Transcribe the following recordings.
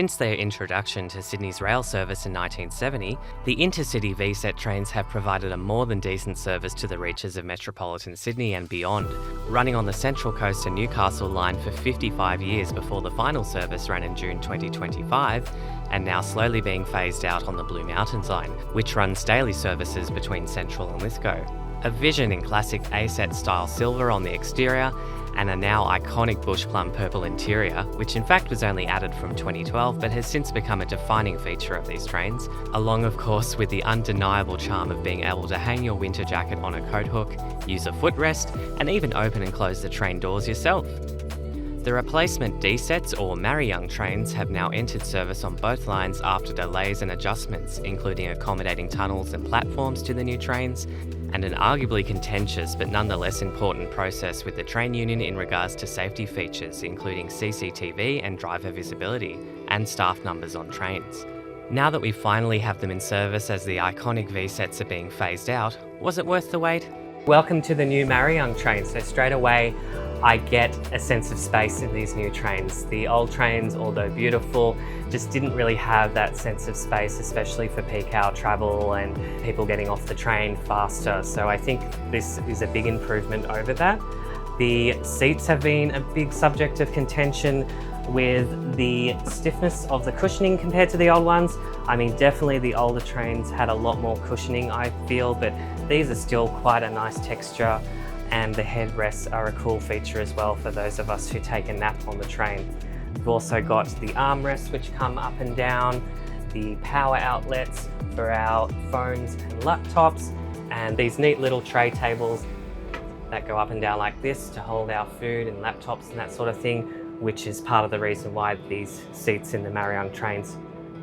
Since their introduction to Sydney's rail service in 1970, the intercity Vset trains have provided a more than decent service to the reaches of metropolitan Sydney and beyond, running on the Central Coast to Newcastle line for 55 years before the final service ran in June 2025, and now slowly being phased out on the Blue Mountains line, which runs daily services between Central and Lithgow. A vision in classic Vset style silver on the exterior, and a now iconic bush plum purple interior, which in fact was only added from 2012 but has since become a defining feature of these trains, along of course with the undeniable charm of being able to hang your winter jacket on a coat hook, use a footrest, and even open and close the train doors yourself. The replacement Dsets or Mariyung trains have now entered service on both lines after delays and adjustments, including accommodating tunnels and platforms to the new trains, and an arguably contentious but nonetheless important process with the train union in regards to safety features, including CCTV and driver visibility, and staff numbers on trains. Now that we finally have them in service as the iconic V-Sets are being phased out, was it worth the wait? Welcome to the new Mariyung train. So straight away, I get a sense of space in these new trains. The old trains, although beautiful, just didn't really have that sense of space, especially for peak hour travel and people getting off the train faster. So I think this is a big improvement over that. The seats have been a big subject of contention with the stiffness of the cushioning compared to the old ones. I mean, definitely the older trains had a lot more cushioning, I feel, but these are still quite a nice texture. And the headrests are a cool feature as well for those of us who take a nap on the train. We've also got the armrests which come up and down, the power outlets for our phones and laptops, and these neat little tray tables that go up and down like this to hold our food and laptops and that sort of thing, which is part of the reason why these seats in the Mariyung trains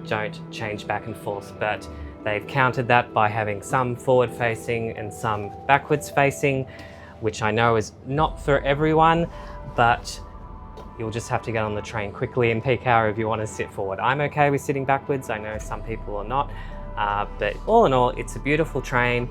don't change back and forth. But they've countered that by having some forward facing and some backwards facing, which I know is not for everyone, but you'll just have to get on the train quickly in peak hour if you want to sit forward. I'm okay with sitting backwards. I know some people are not, but all in all, it's a beautiful train.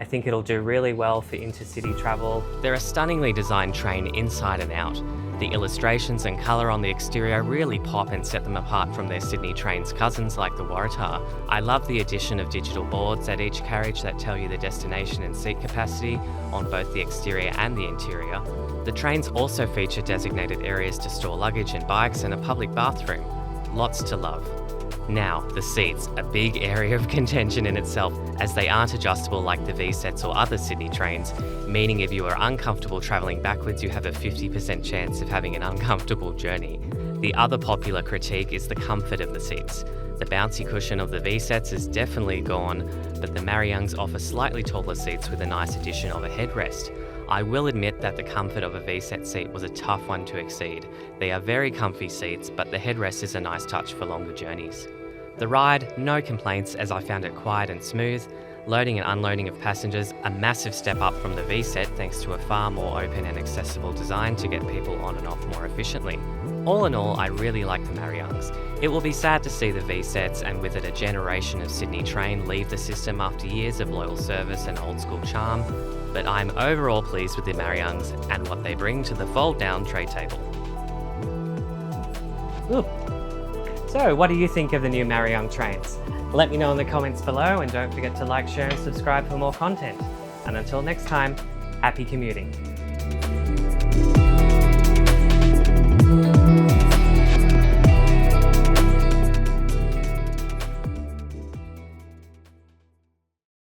I think it'll do really well for intercity travel. They're a stunningly designed train inside and out. The illustrations and colour on the exterior really pop and set them apart from their Sydney train's cousins like the Waratah. I love the addition of digital boards at each carriage that tell you the destination and seat capacity on both the exterior and the interior. The trains also feature designated areas to store luggage and bikes and a public bathroom. Lots to love. Now, the seats, a big area of contention in itself, as they aren't adjustable like the V-Sets or other Sydney trains, meaning if you are uncomfortable travelling backwards, you have a 50% chance of having an uncomfortable journey. The other popular critique is the comfort of the seats. The bouncy cushion of the V-Sets is definitely gone, but the Mariyungs offer slightly taller seats with a nice addition of a headrest. I will admit that the comfort of a V-Set seat was a tough one to exceed. They are very comfy seats, but the headrest is a nice touch for longer journeys. The ride, no complaints as I found it quiet and smooth. Loading and unloading of passengers, a massive step up from the V-Set thanks to a far more open and accessible design to get people on and off more efficiently. All in all, I really like the Mariyungs. It will be sad to see the V-Sets and with it a generation of Sydney train leave the system after years of loyal service and old school charm, but I'm overall pleased with the Mariyungs and what they bring to the fold-down tray table. Ooh. So, what do you think of the new Mariyung trains? Let me know in the comments below, and don't forget to like, share and subscribe for more content. And until next time, happy commuting.